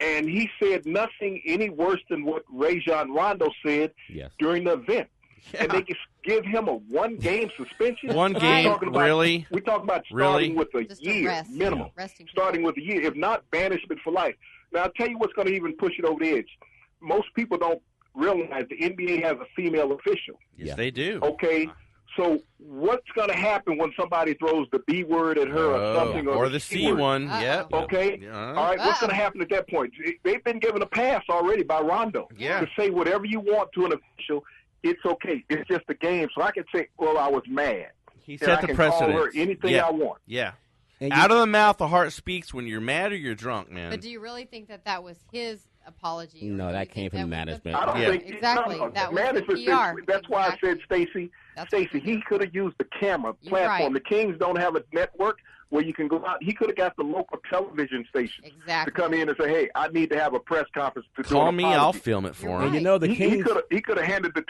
And he said nothing any worse than what Rajon Rondo said during the event. Yeah. And they just give him a one-game suspension. One game, really? We're talking about starting with a year minimum. Starting with a year, if not banishment for life. Now, I'll tell you what's going to even push it over the edge. Most people don't realize the NBA has a female official. Yes, they do. Okay, so what's going to happen when somebody throws the B word at her or something? Or the C one, yep. Okay, all right, what's going to happen at that point? They've been given a pass already by Rondo to say whatever you want to an official. It's okay. It's just a game. So I can say, well, I was mad. He set the precedent. Call her anything I want. Yeah. Out of the mouth, the heart speaks when you're mad or you're drunk, man. But do you really think that was his apology? No, that came from management. I don't think exactly. That was management. PR. That's why I said, Stacey, he could have used the camera platform. The Kings don't have a network where you can go out. He could have got the local television station to come in and say, "Hey, I need to have a press conference to call me. I'll film it for him." And you know, the Kings. He could have handed the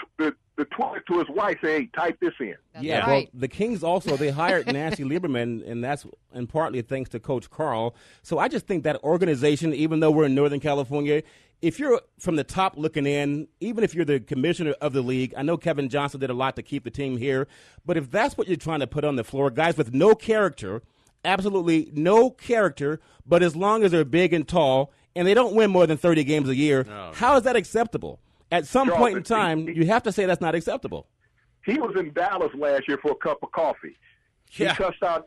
Twitter to his wife, say, "Hey, type this in." Well, the Kings also, they hired Nancy Lieberman, and that's in partly thanks to Coach Carl. So I just think that organization, even though we're in Northern California, if you're from the top looking in, even if you're the commissioner of the league, I know Kevin Johnson did a lot to keep the team here, but if that's what you're trying to put on the floor, guys with no character, absolutely no character, but as long as they're big and tall, and they don't win more than 30 games a year, how is that acceptable? At some point in time, you have to say that's not acceptable. He was in Dallas last year for a cup of coffee. He cussed out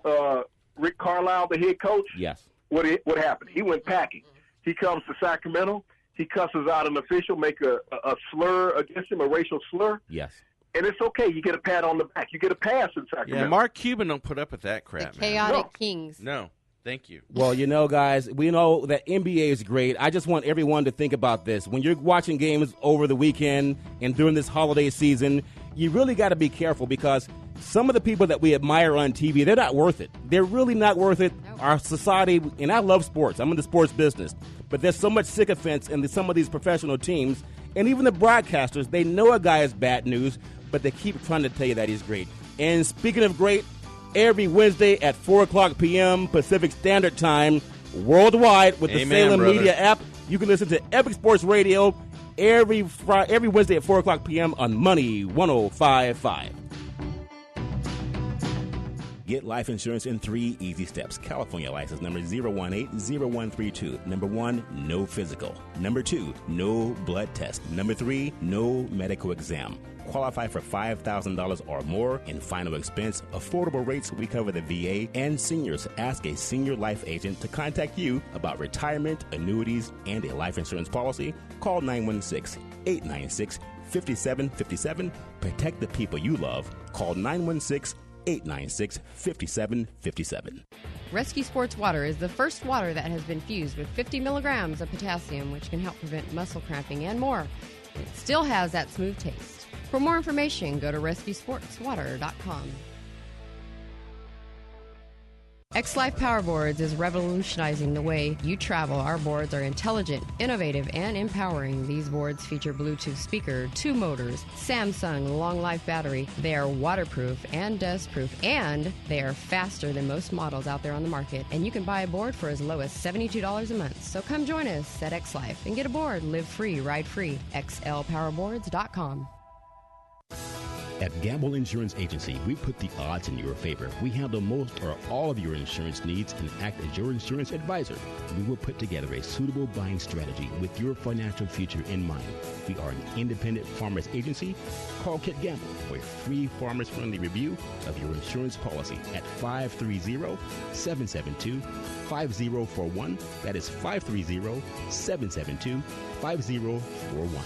Rick Carlisle, the head coach. Yes. What happened? He went packing. He comes to Sacramento. He cusses out an official, make a slur against him, a racial slur. Yes. And it's okay. You get a pat on the back. You get a pass in Sacramento. Yeah, Mark Cuban don't put up with that crap, the chaotic Kings. No. Thank you. Well, you know, guys, we know that NBA is great. I just want everyone to think about this. When you're watching games over the weekend and during this holiday season, you really got to be careful because some of the people that we admire on TV, they're not worth it. They're really not worth it. Nope. Our society, and I love sports. I'm in the sports business. But there's so much sycophants in some of these professional teams, and even the broadcasters, they know a guy is bad news, but they keep trying to tell you that he's great. And speaking of great, every Wednesday at 4 o'clock p.m. Pacific Standard Time, worldwide with the Salem Media app. You can listen to Epic Sports Radio every Wednesday at 4 o'clock p.m. on Money 105.5. Get life insurance in 3 easy steps. California license number 0180132. Number 1, no physical. Number 2, no blood test. Number 3, no medical exam. Qualify for $5,000 or more in final expense. Affordable rates. We cover the VA and seniors. Ask a senior life agent to contact you about retirement, annuities, and a life insurance policy. Call 916-896-5757. Protect the people you love. Call 916-896-5757. Rescue Sports Water is the first water that has been fused with 50 milligrams of potassium, which can help prevent muscle cramping and more. It still has that smooth taste. For more information, go to rescuesportswater.com. X-Life Power Boards is revolutionizing the way you travel. Our boards are intelligent, innovative, and empowering. These boards feature Bluetooth speaker, 2 motors, Samsung long life battery. They are waterproof and dustproof, and they are faster than most models out there on the market. And you can buy a board for as low as $72 a month. So come join us at X-Life and get a board. Live free, ride free. XLPowerboards.com. At Gamble Insurance Agency, we put the odds in your favor. We handle most or all of your insurance needs and act as your insurance advisor. We will put together a suitable buying strategy with your financial future in mind. We are an independent farmers agency. Call Kit Gamble for a free farmers-friendly review of your insurance policy at 530-772-5041. That is 530-772-5041.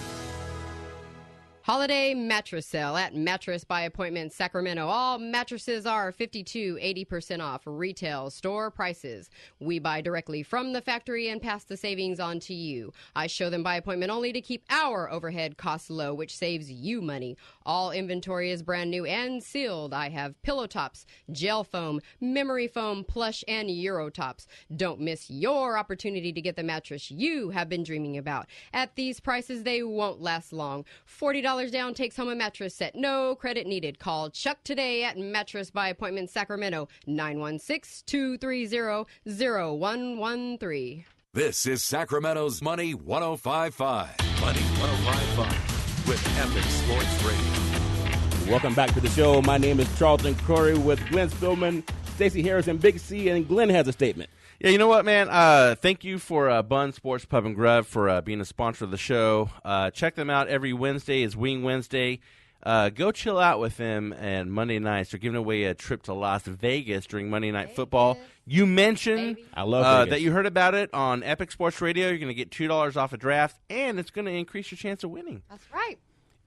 Holiday mattress sale at Mattress by Appointment Sacramento. All mattresses are 80% off retail store prices. We buy directly from the factory and pass the savings on to you. I show them by appointment only to keep our overhead costs low, which saves you money. All inventory is brand new and sealed. I have pillow tops, gel foam, memory foam, plush, and Euro tops. Don't miss your opportunity to get the mattress you have been dreaming about. At these prices, they won't last long. $40 $50 down takes home a mattress set. No credit needed. Call Chuck today at Mattress by Appointment Sacramento, 916-230-0113. This is Sacramento's Money 105.5. Money 105.5 with Epic Sports Radio. Welcome back to the show. My name is Charlton Corey with Glenn Spillman, Stacey Harrison, Big C, and Glenn has a statement. Yeah, you know what, man? Thank you for Bun Sports Pub and Grub for being a sponsor of the show. Check them out every Wednesday is Wing Wednesday. Go chill out with them, and Monday nights they're giving away a trip to Las Vegas during Monday Night Football. You mentioned I love that you heard about it on Epic Sports Radio. You're going to get $2 off a draft, and it's going to increase your chance of winning. That's right.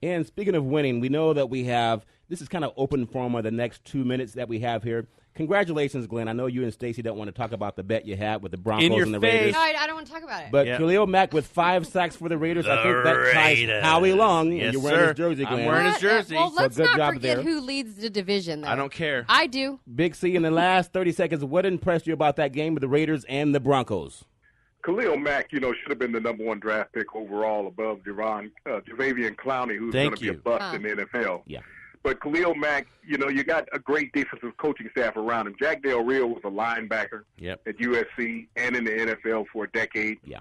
And speaking of winning, we know that we have, this is kind of open forum of the next 2 minutes that we have here. Congratulations, Glenn. I know you and Stacey don't want to talk about the bet you had with the Broncos and the Raiders. No, I don't want to talk about it. But Khalil Mack with 5 sacks for the Raiders. I think that ties Howie Long. Yes, and you're wearing his jersey, Glenn. I'm wearing his jersey. Well, let's So good not job forget there. who leads the division, though. I don't care. I do. Big C, in the last 30 seconds, what impressed you about that game with the Raiders and the Broncos? Khalil Mack, should have been the number 1 draft pick overall above Jadeveon Clowney, who's going to be a bust in the NFL. Yeah. But Khalil Mack, you got a great defensive coaching staff around him. Jack Del Rio was a linebacker at USC and in the NFL for a decade. Yeah.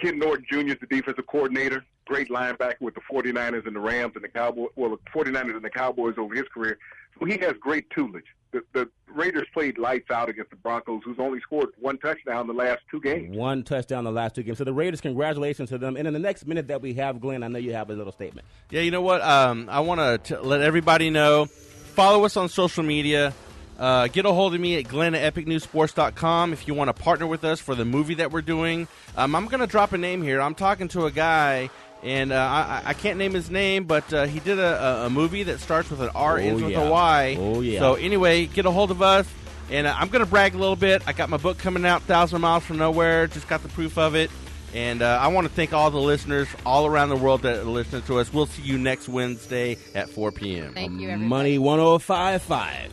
Ken Norton Jr. is the defensive coordinator, great linebacker with the 49ers and the Rams and the Cowboys. Well, the 49ers and the Cowboys over his career. So he has great tutelage. The Raiders played lights out against the Broncos, who's only scored 1 touchdown in the last 2 games. 1 touchdown in the last 2 games. So the Raiders, congratulations to them. And in the next minute that we have, Glenn, I know you have a little statement. Yeah, you know what? I want to let everybody know. Follow us on social media. Get a hold of me at glenn@epicnewsports.com if you want to partner with us for the movie that we're doing. I'm going to drop a name here. I'm talking to a guy, and I can't name his name, but he did a movie that starts with an R, ends with a Y. Oh, yeah. So anyway, get a hold of us. And I'm going to brag a little bit. I got my book coming out, 1,000 Miles from Nowhere. Just got the proof of it. And I want to thank all the listeners all around the world that are listening to us. We'll see you next Wednesday at 4 p.m. Thank you, everybody. Money 105.5.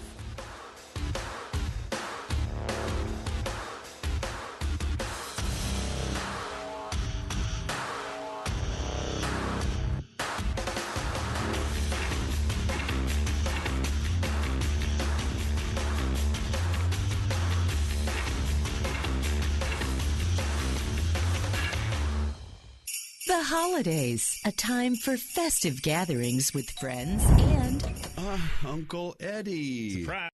The holidays, a time for festive gatherings with friends and Uncle Eddie. Surprise.